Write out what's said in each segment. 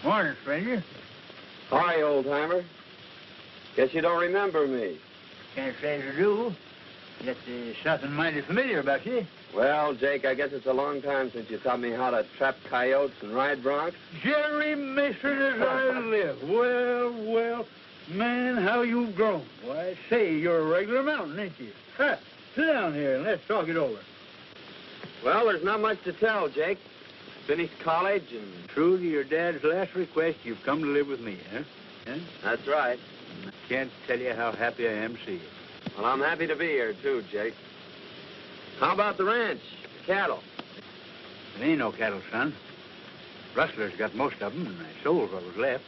Morning, stranger. Hi, old-timer. Guess you don't remember me. Can't say as I do. Yet there's something mighty familiar about you. Well, Jake, I guess it's a long time since you taught me how to trap coyotes and ride broncs. Jerry Mason as I live. Well, man, how you've grown. Why, I say, you're a regular mountain, ain't you? Ha! Sit down here and let's talk it over. Well, there's not much to tell, Jake. Finished college and... True to your dad's last request, you've come to live with me, huh? That's right. I can't tell you how happy I am to see you. Well, I'm happy to be here, too, Jake. How about the ranch, the cattle? There ain't no cattle, son. Rustlers got most of them, and I sold what was left.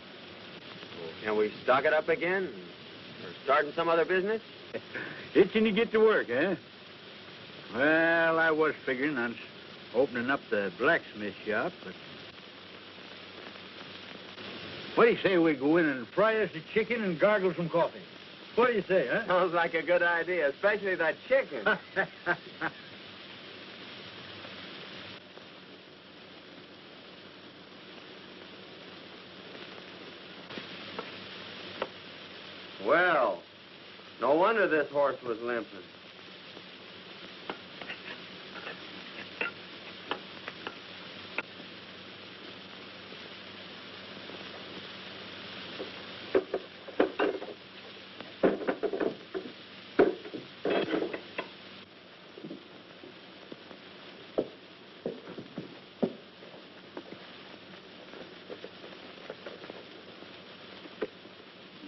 Well, can we stock it up again? Or starting some other business? Itching to get to work, eh? Well, I was figuring on opening up the blacksmith shop, but... What do you say we go in and fry us a chicken and gargle some coffee? What do you say, huh? Sounds like a good idea, especially that chicken. Well, no wonder this horse was limping.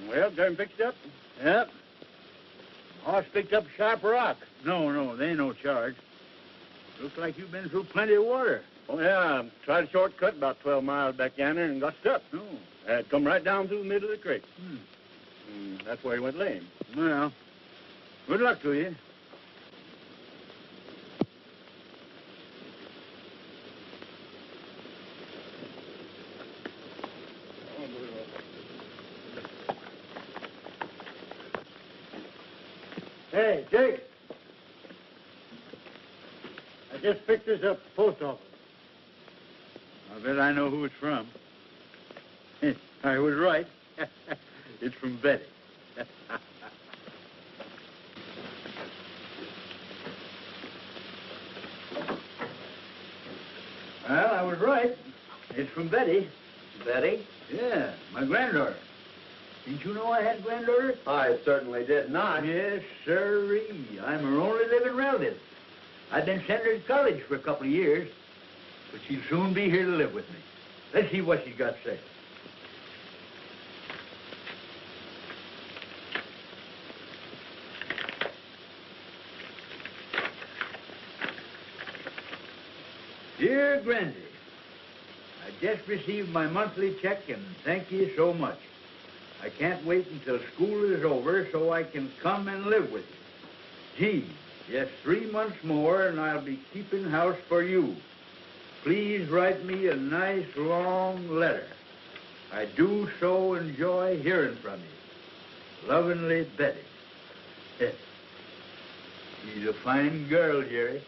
Well, got him fixed up? Yep. Horse picked up a sharp rock. No, there ain't no charge. Looks like you've been through plenty of water. Oh, yeah. Tried a shortcut about 12 miles back yonder and got stuck. No. Come right down through the middle of the creek. That's where he went lame. Well, good luck to you. Hey, Jake. I just picked this up at the post office. I bet I know who it's from. I was right. It's from Betty. Well, I was right. It's from Betty. Betty? Yeah, my granddaughter. Didn't you know I had a granddaughter? I certainly did not. Yes, sirree. I'm her only living relative. I've been sending her to college for a couple of years, but she'll soon be here to live with me. Let's see what she's got to say. Dear Grandy, I just received my monthly check and thank you so much. I can't wait until school is over so I can come and live with you. Gee, just 3 months more and I'll be keeping house for you. Please write me a nice long letter. I do so enjoy hearing from you. Lovingly, Betty. She's a fine girl, Jerry.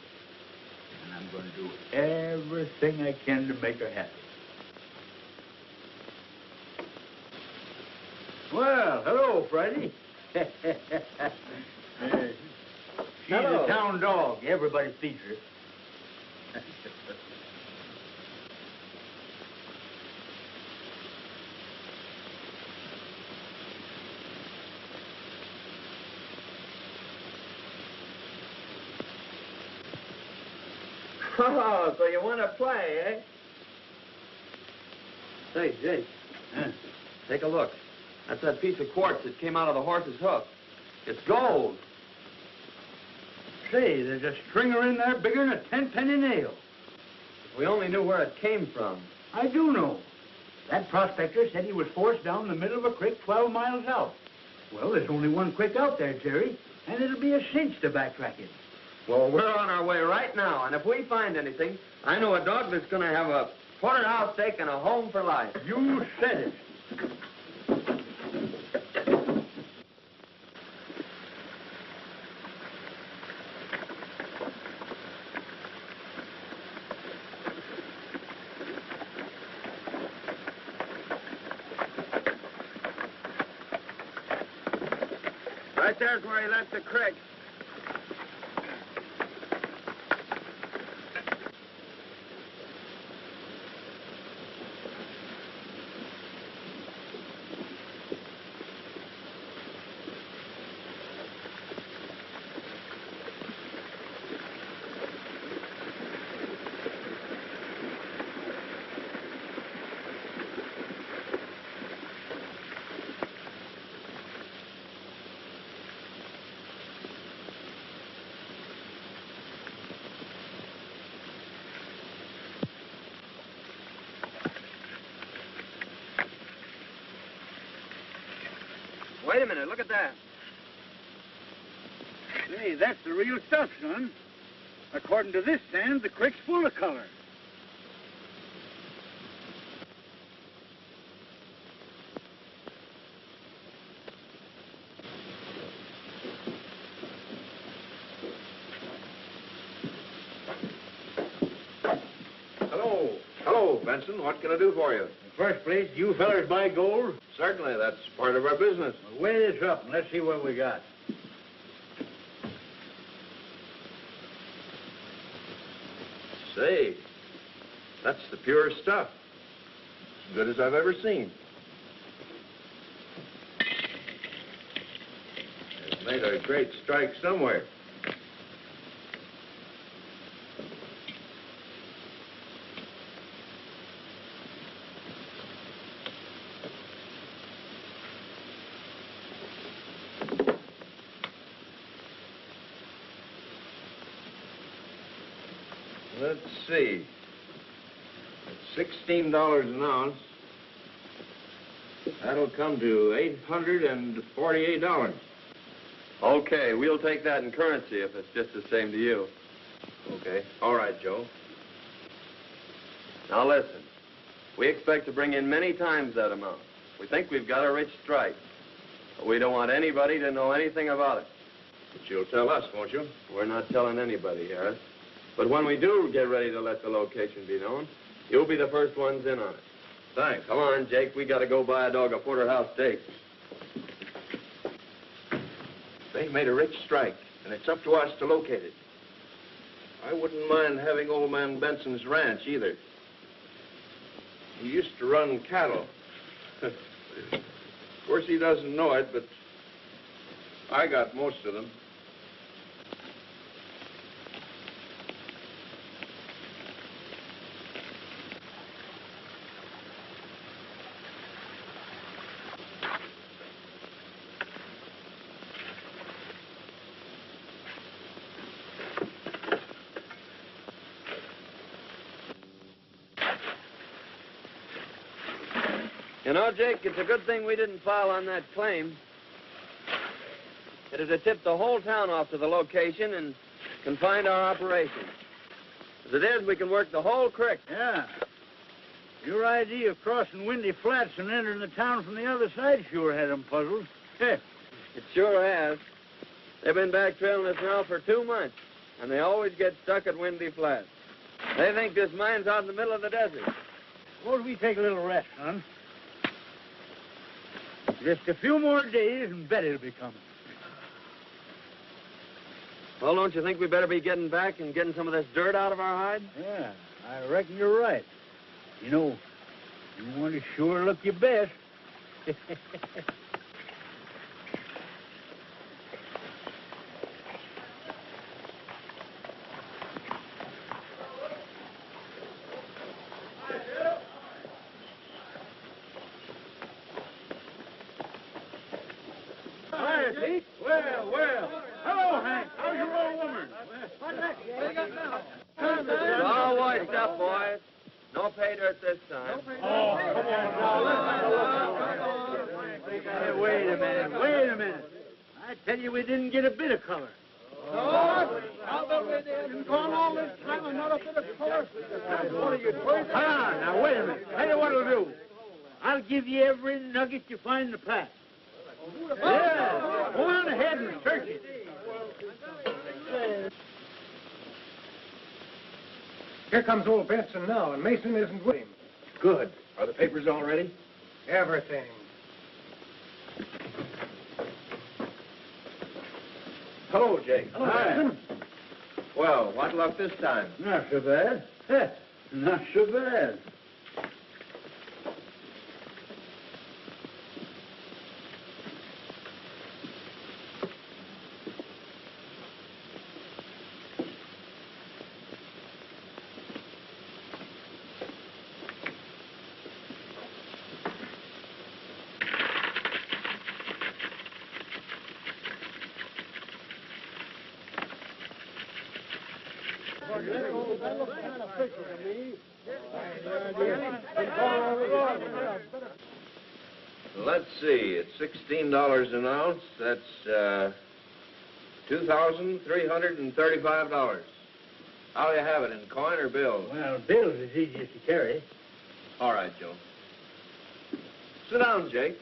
And I'm going to do everything I can to make her happy. Well, hello, Friday. She's Hello. a town dog. Everybody feeds her. Oh, so you want to play, eh? Say, Jake, take a look. That's that piece of quartz that came out of the horse's hoof. It's gold. Say, there's a stringer in there bigger than a 10-penny nail. If we only knew where it came from. I do know. That prospector said he was forced down the middle of a creek 12 miles out. Well, there's only one creek out there, Jerry, and it'll be a cinch to backtrack it. Well, we're on our way right now, and if we find anything, I know a dog that's going to have a porterhouse steak and a home for life. You said it. Right there's where he left the creek. Wait a minute, look at that. Say, that's the real stuff, son. According to this sand, the creek's full of color. Hello, Benson. What can I do for you? In the first place, you fellers buy gold? Certainly, that's part of our business. Well, weigh this up and let's see what we got. Say, that's the pure stuff. As good as I've ever seen. It's made a great strike somewhere. Let's see. At $16 an ounce, that'll come to $848. Okay, we'll take that in currency if it's just the same to you. Okay. All right, Joe. Now listen, we expect to bring in many times that amount. We think we've got a rich strike, but we don't want anybody to know anything about it. But you'll tell us, won't you? We're not telling anybody, Harris. But when we do get ready to let the location be known, you'll be the first ones in on it. Thanks. Come on, Jake. We got to go buy a dog a porterhouse steak. They've made a rich strike, and it's up to us to locate it. I wouldn't mind having old man Benson's ranch, either. He used to run cattle. Of course, he doesn't know it, but I got most of them. You know, Jake, it's a good thing we didn't file on that claim. It'd have tipped the whole town off to the location and confined our operations. As it is, we can work the whole creek. Yeah. Your idea of crossing Windy Flats and entering the town from the other side sure had them puzzled. It sure has. They've been back trailing us now for 2 months, and they always get stuck at Windy Flats. They think this mine's out in the middle of the desert. Suppose we take a little rest, son. Just a few more days and Betty'll be coming. Well, don't you think we better be getting back and getting some of this dirt out of our hide? Yeah, I reckon you're right. You know, you want to sure look your best. Hi, Pete. Well. Hello, Hank. How's your old woman? What you got now? It's all washed up, boys. No pay dirt this time. Oh, come on. Hey, wait a minute. I tell you, we didn't get a bit of color. No, I'll bet we did. Gone all this time and not a bit of color. What are you doing? Ah, now, wait a minute. Tell you what I'll do. I'll give you every nugget you find in the pack. Yeah, go on ahead and search it. Here comes old Benson now, and Mason isn't with him. Good. Are the papers all ready? Everything. Hello, Jake. Hi. Well, what luck this time? Not so bad. Heh, not so bad. Let's see, it's $16 an ounce. That's $2,335. How'll you have it, in coin or bills? Well, bills is easiest to carry. All right, Joe. Sit down, Jake.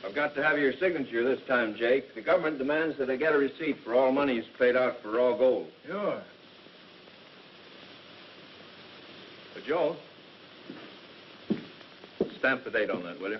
I've got to have your signature this time, Jake. The government demands that I get a receipt for all monies paid out for raw gold. Sure. But, Joe, stamp the date on that, will you?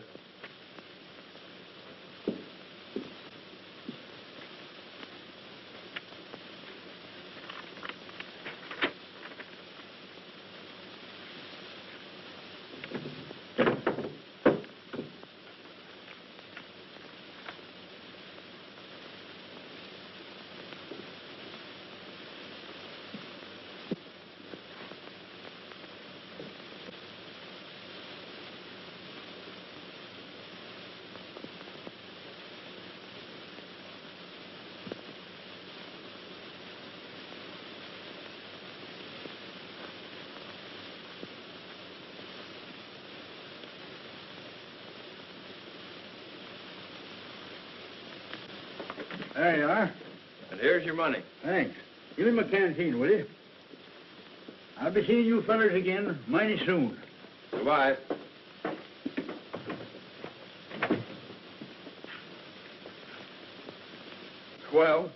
There you are. And here's your money. Thanks. Give me my canteen, will you? I'll be seeing you fellers again mighty soon. Goodbye. Well,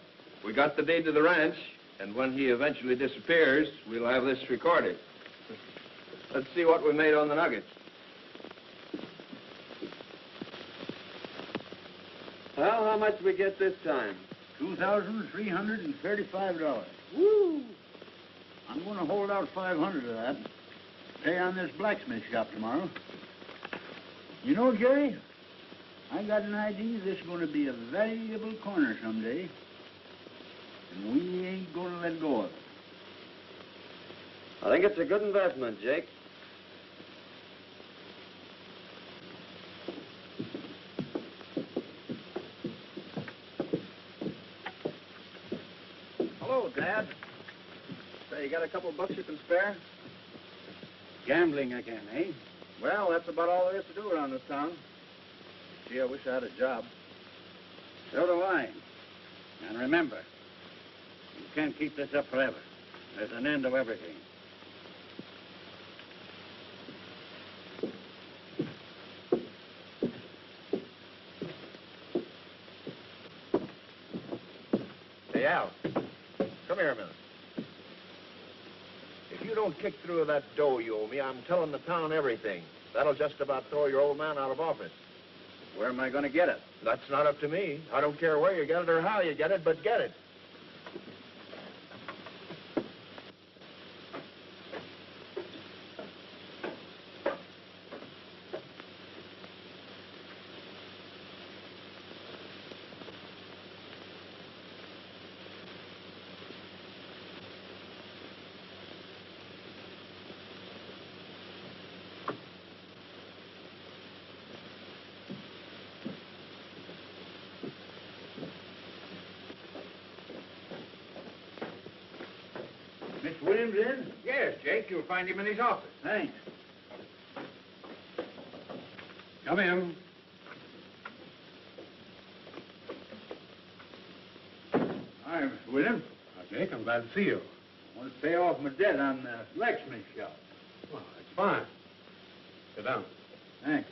we got the deed to the ranch, and when he eventually disappears, we'll have this recorded. Let's see what we made on the nuggets. Well, how much we get this time? $2,335. Woo! I'm going to hold out 500 of that. Pay on this blacksmith shop tomorrow. You know, Jerry, I got an idea this is going to be a valuable corner someday, and we ain't going to let go of it. I think it's a good investment, Jake. Hello, Dad. Say, you got a couple bucks you can spare? Gambling again, eh? Well, that's about all there is to do around this town. Gee, I wish I had a job. So do I. And remember, you can't keep this up forever. There's an end to everything. Hey, Al, come here a minute. If you don't kick through that dough you owe me, I'm telling the town everything. That'll just about throw your old man out of office. Where am I going to get it? That's not up to me. I don't care where you get it or how you get it, but get it. Mr. Williams in? Yes, Jake, you'll find him in his office. Thanks. Come in. Hi, Mr. Williams. Jake, I'm glad to see you. I want to pay off my debt on the blacksmith shop. Well, that's fine. Sit down. Thanks.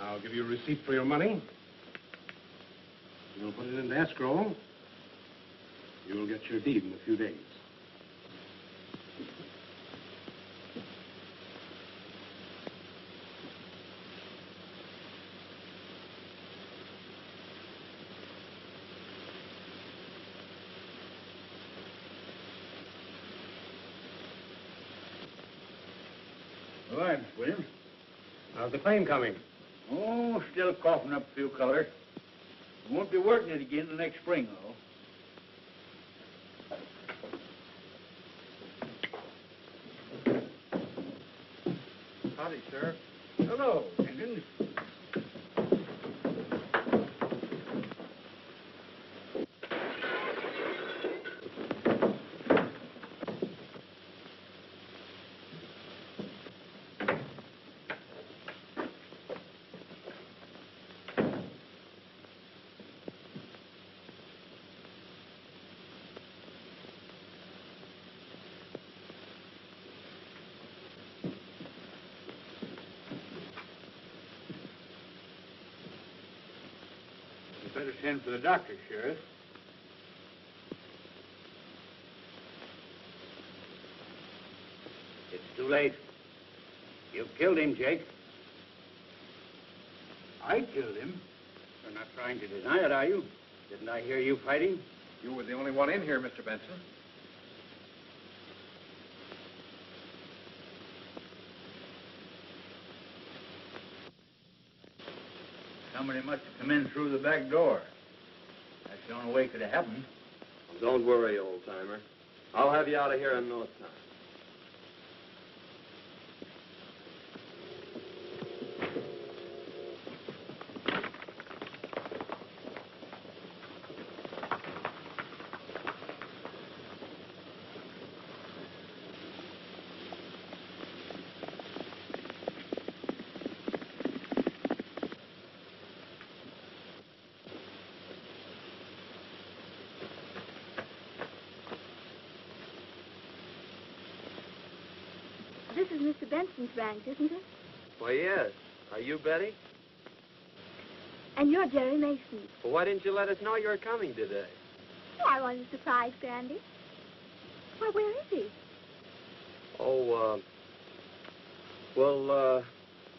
I'll give you a receipt for your money. You'll put it in escrow, you'll get your deed in a few days. All right, Miss Williams. How's the claim coming? Oh, still coughing up a few colors. We won't be working it again till next spring, though. Howdy, Sheriff. Hello, Jenkins. Better send for the doctor, Sheriff. It's too late. You killed him, Jake. I killed him. You're not trying to deny it, are you? Didn't I hear you fighting? You were the only one in here, Mr. Benson. Somebody must have come in through the back door. That's the only way it could have happened. Don't worry, old-timer. I'll have you out of here in no time. This is Mr. Benson's ranch, isn't it? Why, yes. Are you Betty? And you're Jerry Mason. Well, why didn't you let us know you were coming today? I wanted to surprise Grandy. Why, where is he? Oh,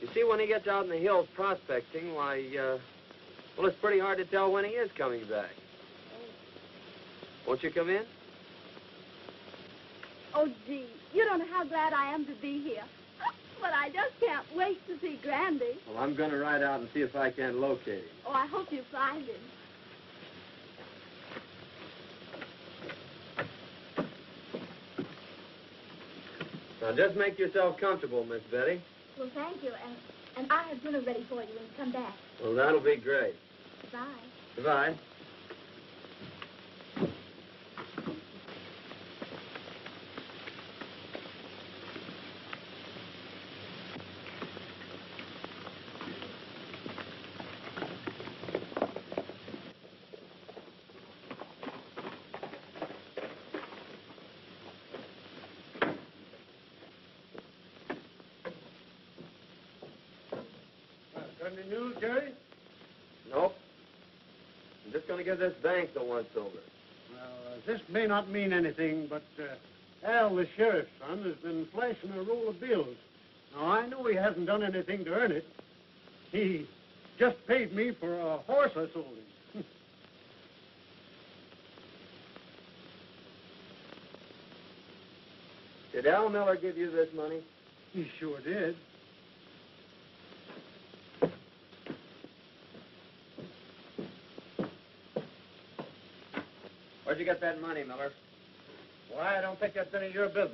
you see, when he gets out in the hills prospecting, why, well, it's pretty hard to tell when he is coming back. Won't you come in? Oh, gee, you don't know how glad I am to be here. But I just can't wait to see Grandy. Well, I'm going to ride out and see if I can locate him. Oh, I hope you find him. Now, just make yourself comfortable, Miss Betty. Well, thank you, and I have dinner ready for you when you come back. Well, that'll be great. Goodbye. Goodbye. Got any news, Jerry? Nope. I'm just going to give this bank the once-over. Well, this may not mean anything, but Al, the sheriff's son, has been flashing a roll of bills. Now, I know he hasn't done anything to earn it. He just paid me for a horse I sold him. Did Al Miller give you this money? He sure did. Where'd you get that money, Miller? Why, I don't think that's any of your business.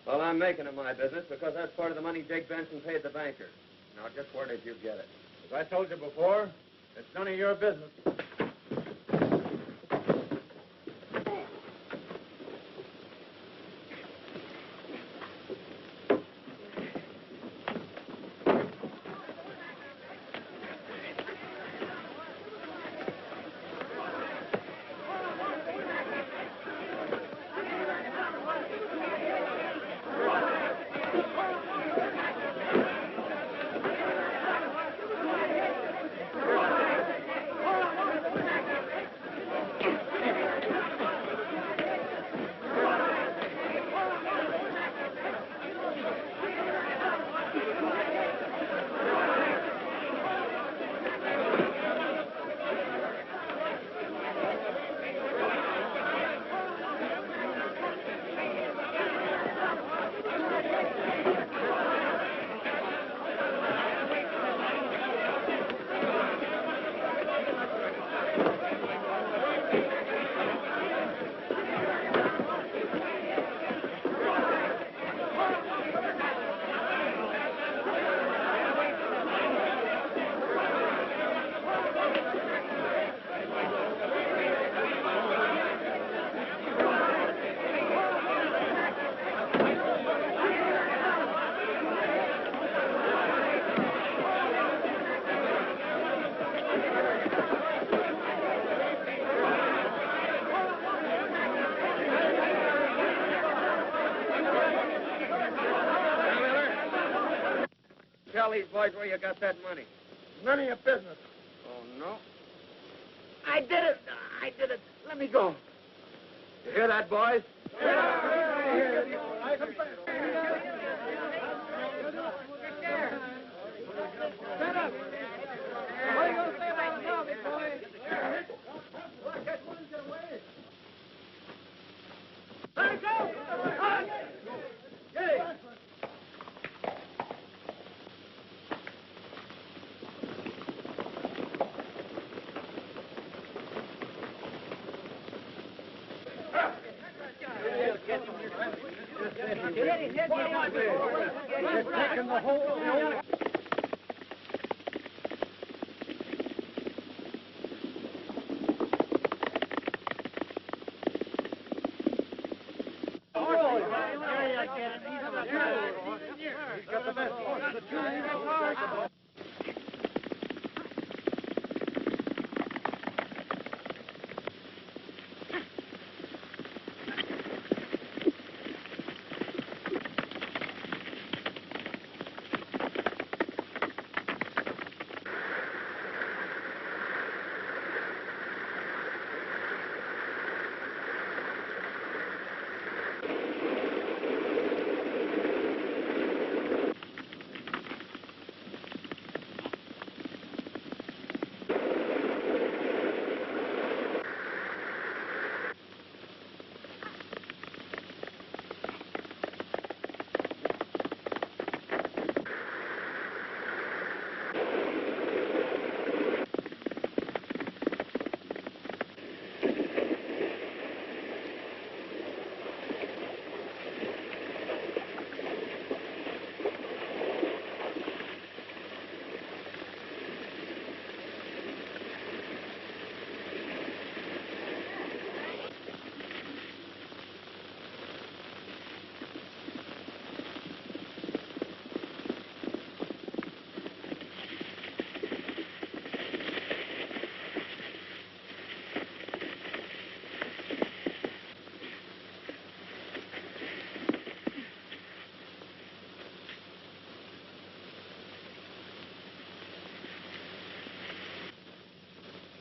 Well, I'm making it my business because that's part of the money Jake Benson paid the banker. Now, just where did you get it? As I told you before, it's none of your business. tell these boys where you got that money. None of your business. Oh, no? I did it. I did it. Let me go. You hear that, boys?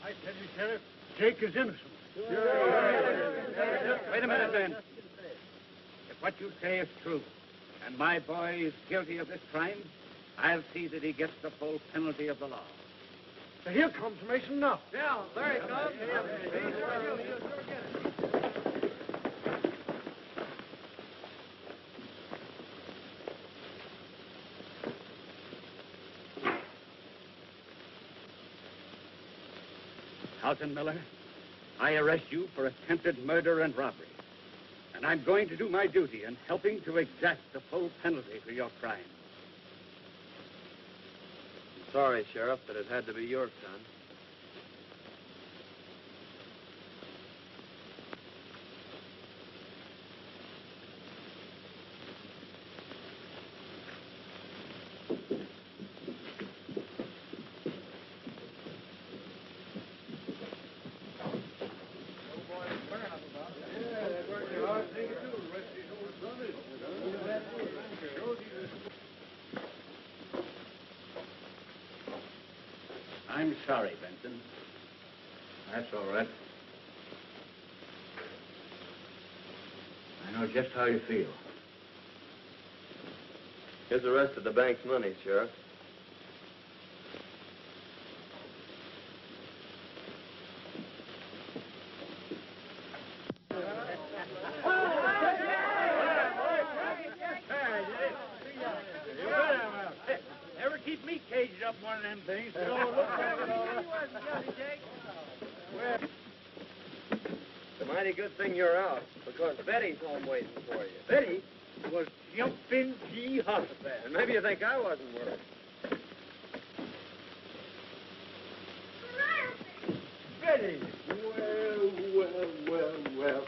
I tell you, Sheriff, Jake is innocent. Wait a minute, Ben. If what you say is true, and my boy is guilty of this crime, I'll see that he gets the full penalty of the law. So here comes Mason now. Yeah, there he comes. Carlton Miller, I arrest you for attempted murder and robbery. And I'm going to do my duty in helping to exact the full penalty for your crime. I'm sorry, Sheriff, but it had to be your son. I'm sorry, Benson. That's all right. I know just how you feel. Here's the rest of the bank's money, Sheriff. Never keep me caged up one of them things. It's a mighty good thing you're out, because Betty's home waiting for you. Betty was jumping G hospital. And maybe you think I wasn't worried. Betty! Well.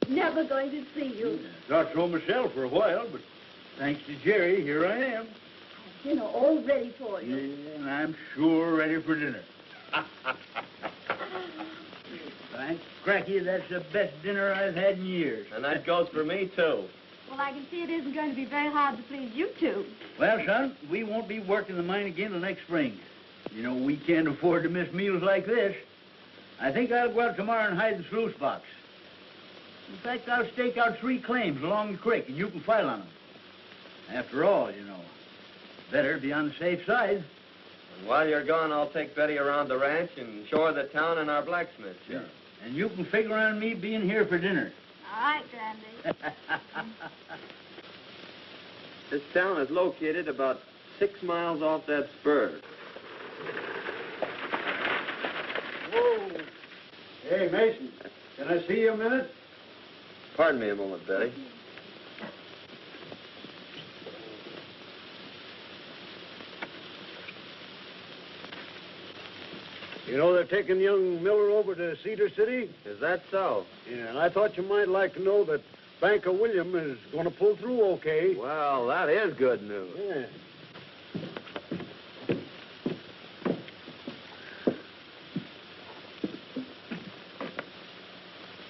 Never going to see you. Thought so myself for a while, but thanks to Jerry, here I am. Dinner all ready for you. Yeah, and I'm sure ready for dinner. Thanks, Cracky, that's the best dinner I've had in years. And that goes for me, too. Well, I can see it isn't going to be very hard to please you two. Well, son, we won't be working the mine again till next spring. You know, we can't afford to miss meals like this. I think I'll go out tomorrow and hide the sluice box. In fact, I'll stake out 3 claims along the creek, and you can file on them. After all, you know, better be on the safe side. And while you're gone, I'll take Betty around the ranch and show her the town and our blacksmith shop. Yeah. And you can figure on me being here for dinner. All right, Grandy. This town is located about 6 miles off that spur. Whoa. Hey, Mason, can I see you a minute? Pardon me a moment, Betty. You know they're taking young Miller over to Cedar City? Is that so? Yeah, and I thought you might like to know that Banker William is going to pull through okay. Well, that is good news. Yeah.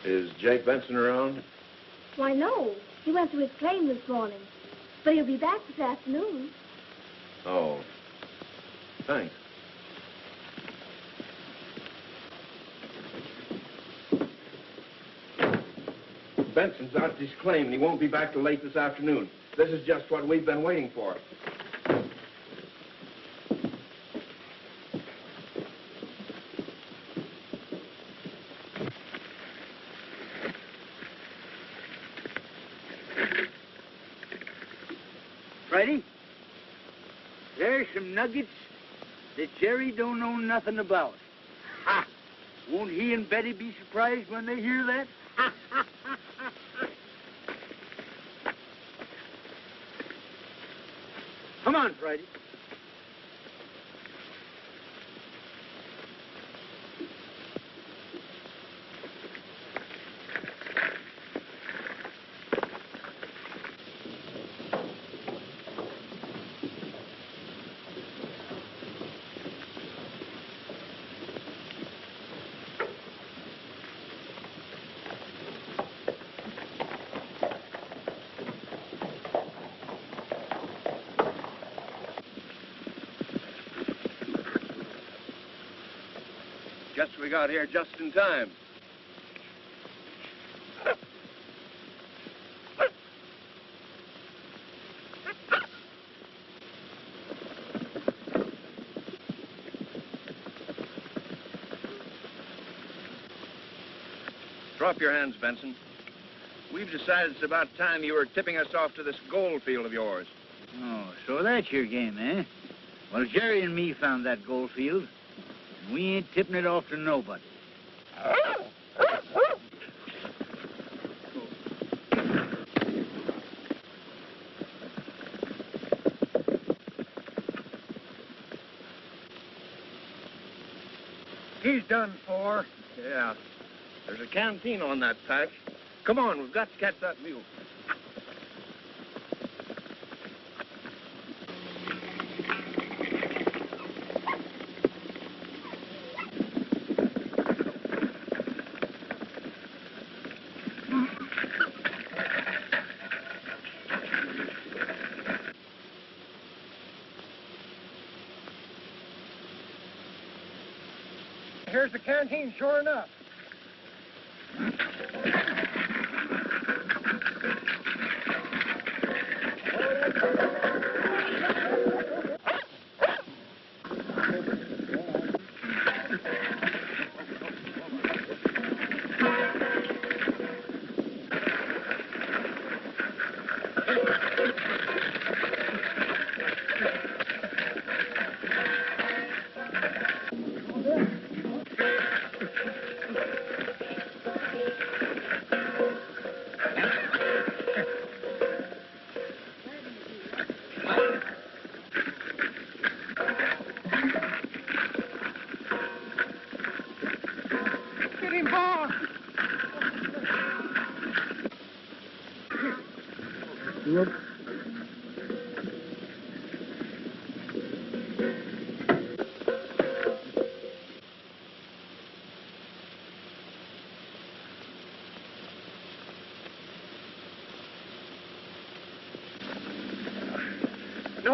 Is Jake Benson around? Why, no. He went to his claim this morning. But he'll be back this afternoon. Oh. Thanks. Benson's out at his claim, and he won't be back till late this afternoon. This is just what we've been waiting for. Friday, there's some nuggets that Jerry don't know nothing about. Ha! Won't he and Betty be surprised when they hear that? Come on, Friday. Guess we got here just in time. Drop your hands, Benson. We've decided it's about time you were tipping us off to this gold field of yours. Oh, so that's your game, eh? Well, Jerry and me found that gold field. We ain't tipping it off to nobody. He's done for. Yeah. There's a canteen on that patch. Come on, we've got to catch that mule. Here's the canteen, sure enough.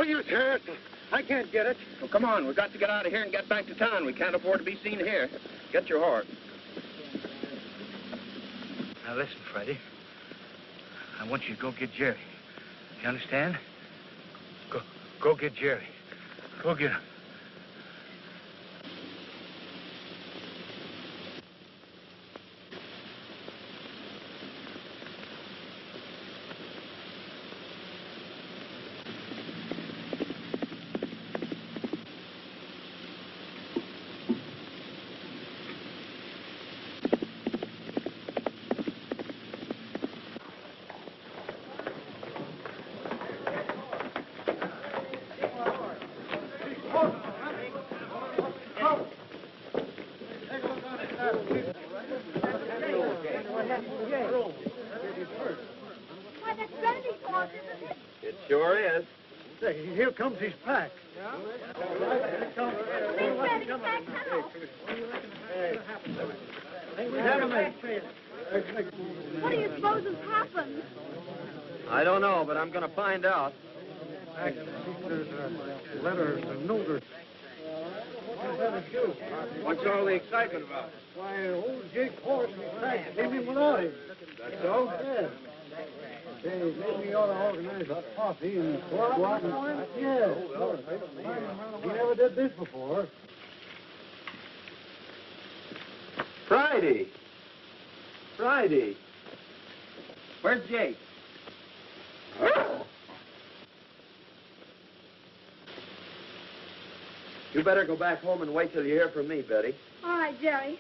No use, Harris. I can't get it. Well, come on. We've got to get out of here and get back to town. We can't afford to be seen here. Get your horse. Now listen, Freddie. I want you to go get Jerry. You understand? Go get Jerry. Go get him. Why, that's Randy's horse, isn't it? It sure is. Say, here comes his pack. Big Randy's back now. What do you suppose has happened? I don't know, but I'm going to find out. There's a letter, a notice. What's all the excitement about? Why, old Jake's horse and his pack came in without him. That's so? Yes. Say, maybe we ought to organize a coffee and go out and... Yes. He never did this before. Friday. Where's Jake? You better go back home and wait till you hear from me, Betty. All right, Jerry.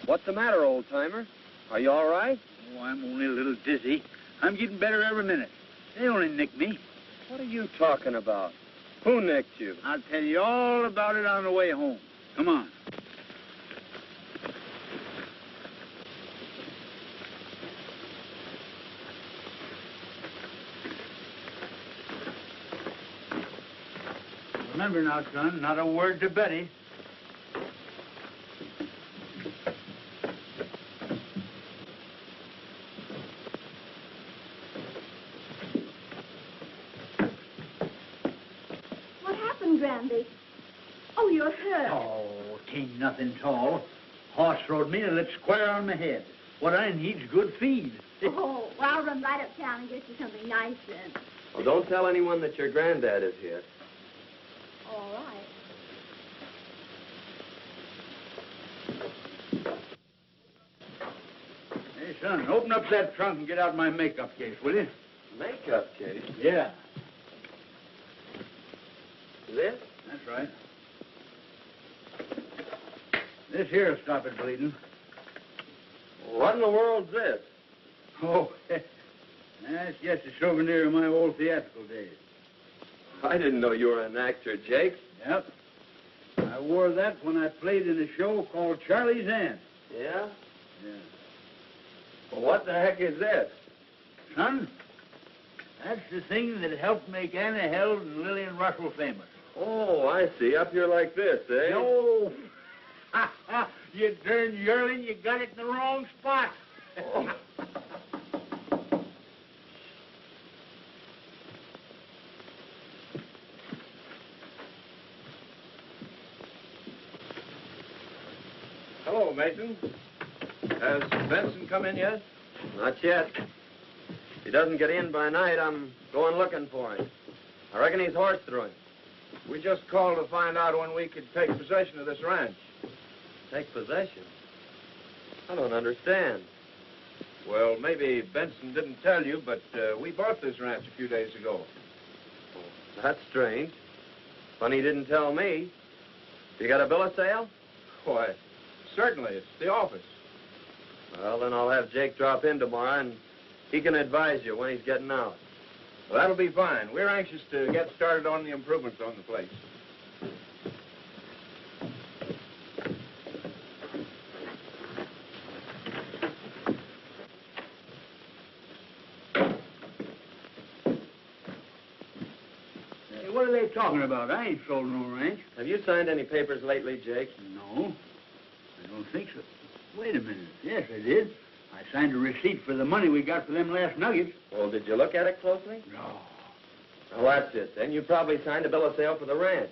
What's the matter, old-timer? Are you all right? Oh, I'm only a little dizzy. I'm getting better every minute. They only nicked me. What are you talking about? Who nicked you? I'll tell you all about it on the way home. Come on. Remember now, son, not a word to Betty. Randy. Oh, you're hurt. Oh, 'tain't nothing tall. Horse rode me and lit square on my head. What I need's good feed. Oh, well, I'll run right uptown and get you something nice then. Well, don't tell anyone that your granddad is here. All right. Hey, son, open up that trunk and get out my makeup case, will you? Makeup case? Yeah. This? That's right. This here'll stop it bleeding. What in the world's this? Oh, that's just a souvenir of my old theatrical days. I didn't know you were an actor, Jake. Yep. I wore that when I played in a show called Charlie's Aunt. Yeah? Yeah. Well, what the heck is this? Son, that's the thing that helped make Anna Held and Lillian Russell famous. Oh, I see. Up here like this, eh? No. You darn yearling, you got it in the wrong spot. Oh. Hello, Mason. Has Benson come in yet? Not yet. If he doesn't get in by night, I'm going looking for him. I reckon he's horse throwing. We just called to find out when we could take possession of this ranch. Take possession? I don't understand. Well, maybe Benson didn't tell you, but we bought this ranch a few days ago. That's strange. Funny he didn't tell me. You got a bill of sale? Why, certainly. It's the office. Well, then I'll have Jake drop in tomorrow, and he can advise you when he's getting out. Well, that'll be fine. We're anxious to get started on the improvements on the place. Hey, what are they talking about? I ain't sold no ranch. Have you signed any papers lately, Jake? No, I don't think so. Wait a minute. Yes, I did. I signed a receipt for the money we got for them last nuggets. Well, did you look at it closely? No. Well, that's it. Then you probably signed a bill of sale for the ranch.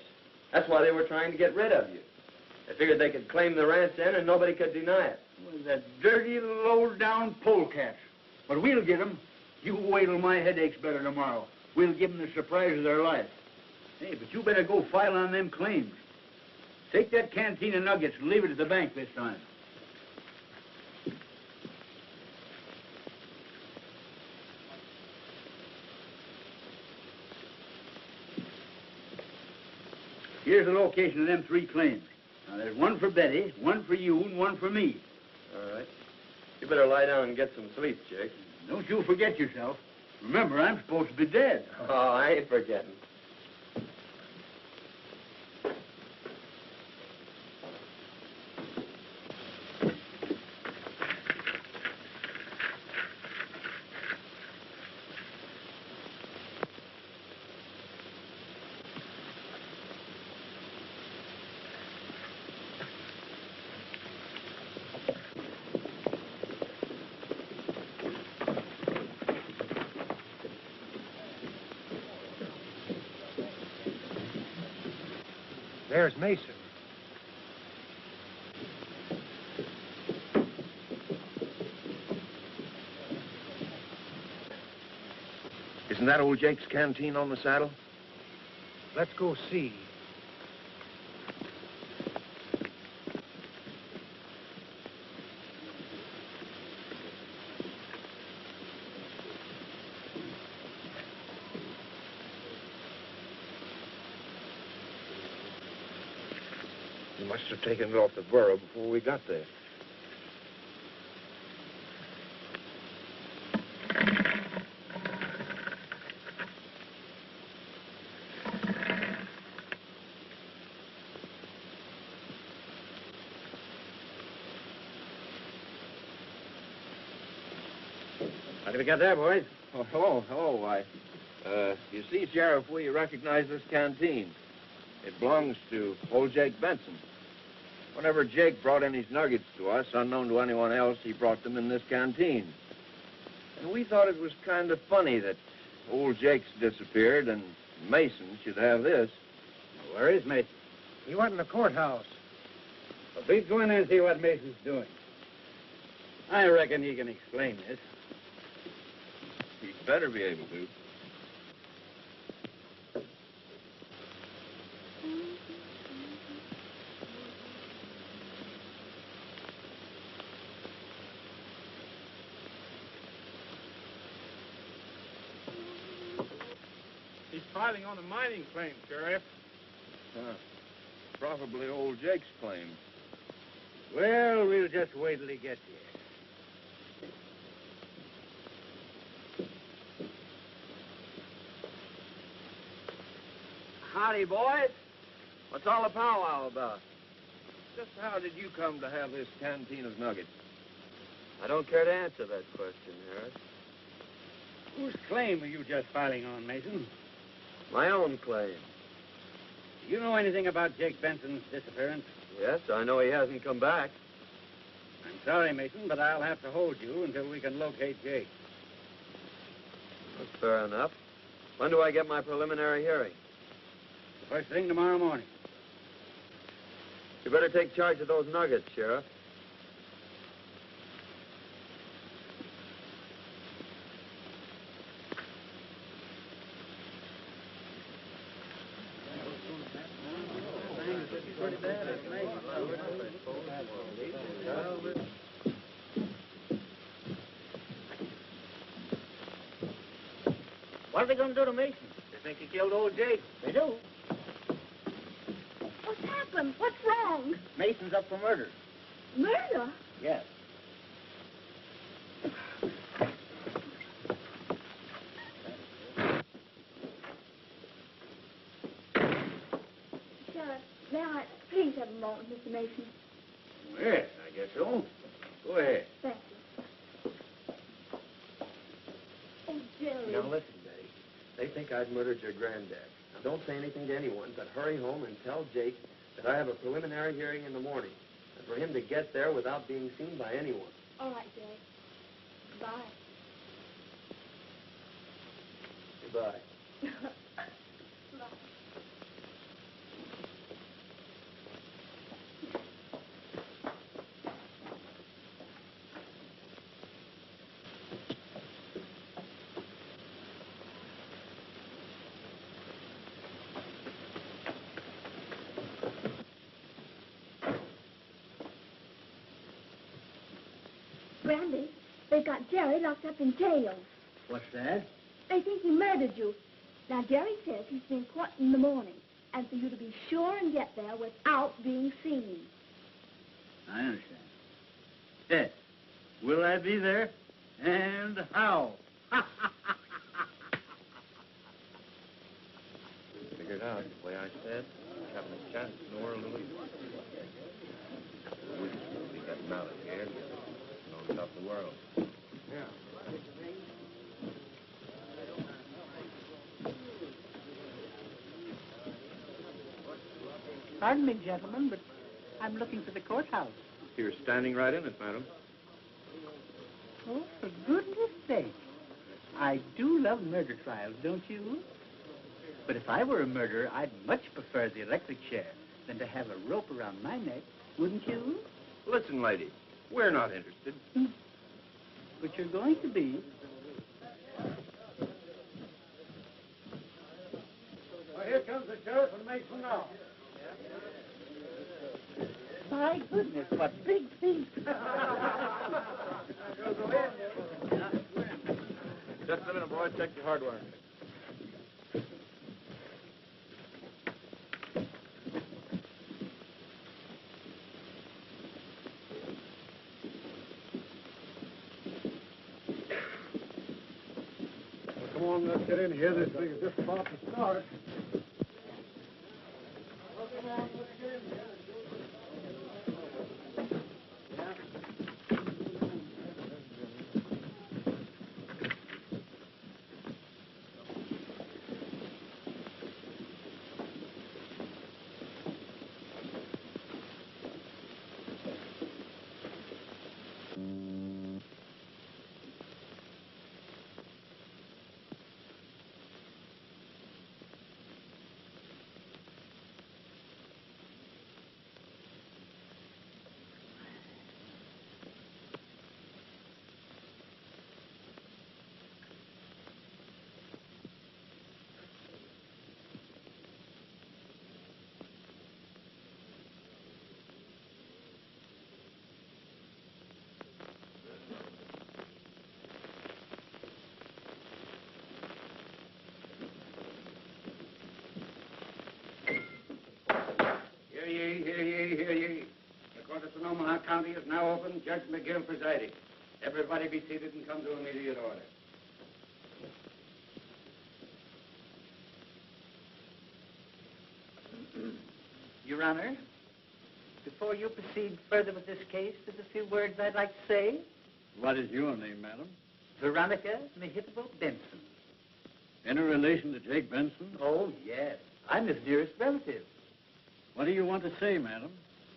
That's why they were trying to get rid of you. They figured they could claim the ranch then and nobody could deny it. Well, that dirty, low-down polecats. But we'll get 'em. You wait till my headache's better tomorrow. We'll give 'em the surprise of their life. Hey, but you better go file on them claims. Take that canteen of nuggets and leave it at the bank this time. Here's the location of them 3 claims. Now, there's one for Betty, one for you, and one for me. All right. You better lie down and get some sleep, Jake. Don't you forget yourself. Remember, I'm supposed to be dead. Oh, I ain't forgetting. There's Mason. Isn't that old Jake's canteen on the saddle? Let's go see. He must have taken it off the burro before we got there. How did we get there, boys? You see, Sheriff, we recognize this canteen. It belongs to old Jake Benson. Whenever Jake brought in his nuggets to us, unknown to anyone else, he brought them in this canteen. And we thought it was kind of funny that old Jake's disappeared and Mason should have this. Where is Mason? He went in the courthouse. Well, please go in there and see what Mason's doing. I reckon he can explain this. He'd better be able to. He's filing on a mining claim, Sheriff. Probably old Jake's claim. Well, we'll just wait till he gets here. Howdy, boys. What's all the powwow about? Just how did you come to have this canteen of nuggets? I don't care to answer that question, Harris. Whose claim are you just filing on, Mason? My own claim. Do you know anything about Jake Benson's disappearance? Yes, I know he hasn't come back. I'm sorry, Mason, but I'll have to hold you until we can locate Jake. That's fair enough. When do I get my preliminary hearing? First thing tomorrow morning. You better take charge of those nuggets, Sheriff. What are they going to do to Mason? They think he killed old Jake. They do. What's happened? What's wrong? Mason's up for murder. Murder? Yes. Sheriff, may I please have a moment, Mr. Mason? Yes, I guess so. Go ahead. Thank you. Oh, Jerry. Now listen, Betty. They think I'd murdered your granddad. Now don't say anything to anyone, but hurry home and tell Jake that I have a preliminary hearing in the morning, and for him to get there without being seen by anyone. All right, Jerry. Bye. Goodbye. Bye. Randy, they've got Jerry locked up in jail. What's that? They think he murdered you. Now, Jerry says he's being caught in the morning, and for you to be sure and get there without being seen. I understand. Yes. Will I be there? And how? Figured out the way I said, having a chance nowhere to lose. We should be getting out of here and knowing about the world. Yeah. Pardon me, gentlemen, but I'm looking for the courthouse. You're standing right in it, madam. Oh, for goodness sake. I do love murder trials, don't you? But if I were a murderer, I'd much prefer the electric chair than to have a rope around my neck, wouldn't you? Listen, lady, we're not interested. But you're going to be. Well, here comes the sheriff and Mason now. My goodness, what big feet. Just a minute, boy. Check your hardware. Well, come on, let's get in here. This thing is just about to start. Well, come on, let's get in here. Hear ye, hear ye, hear ye. The court of Sonoma County is now open. Judge McGill presiding. Everybody be seated and come to immediate order. Your Honor, before you proceed further with this case, there's a few words I'd like to say. What is your name, madam? Veronica Mehitable Benson. Any relation to Jake Benson? Oh, yes. I'm his nearest relative. What do you want to say, madam?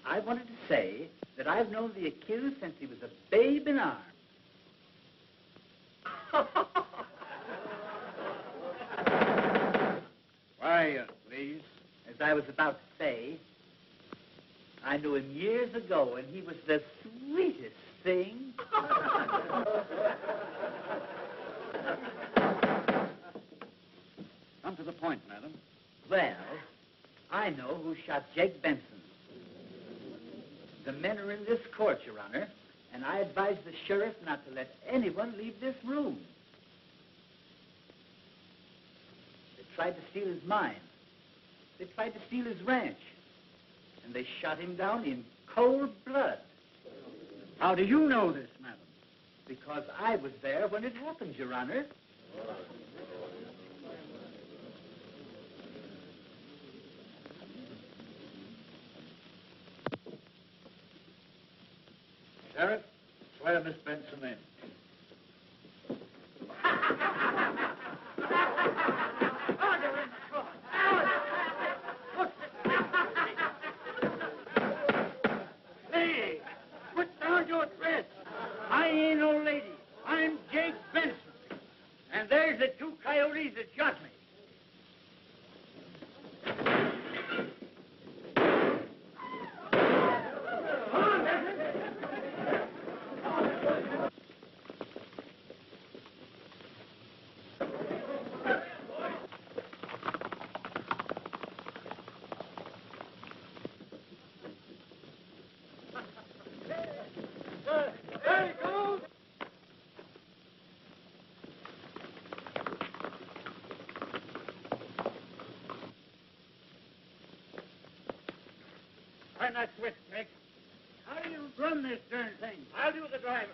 I wanted to say that I've known the accused since he was a babe in arms. Why, please? As I was about to say, I knew him years ago, and he was the sweetest thing. Come to the point, madam. Well, I know who shot Jake Benson. The men are in this court, Your Honor, and I advise the sheriff not to let anyone leave this room. tried to steal his mine. They tried to steal his ranch. And they shot him down in cold blood. How do you know this, madam? Because I was there when it happened, Your Honor. Sheriff, swear Miss Benson in. Hey, put down your threats. I ain't no lady. I'm Jake Benson. And there's the two coyotes that shot me. Turn that switch, Nick. How do you run this darn thing? I'll do the driving.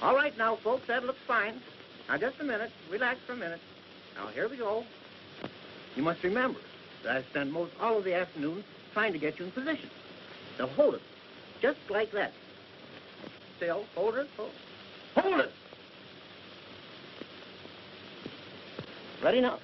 All right now, folks, that looks fine. Now, just a minute. Relax for a minute. Now, here we go. You must remember that I spend most all of the afternoon trying to get you in position. Now, hold it. Just like that. Still, hold it. Hold it! Ready now.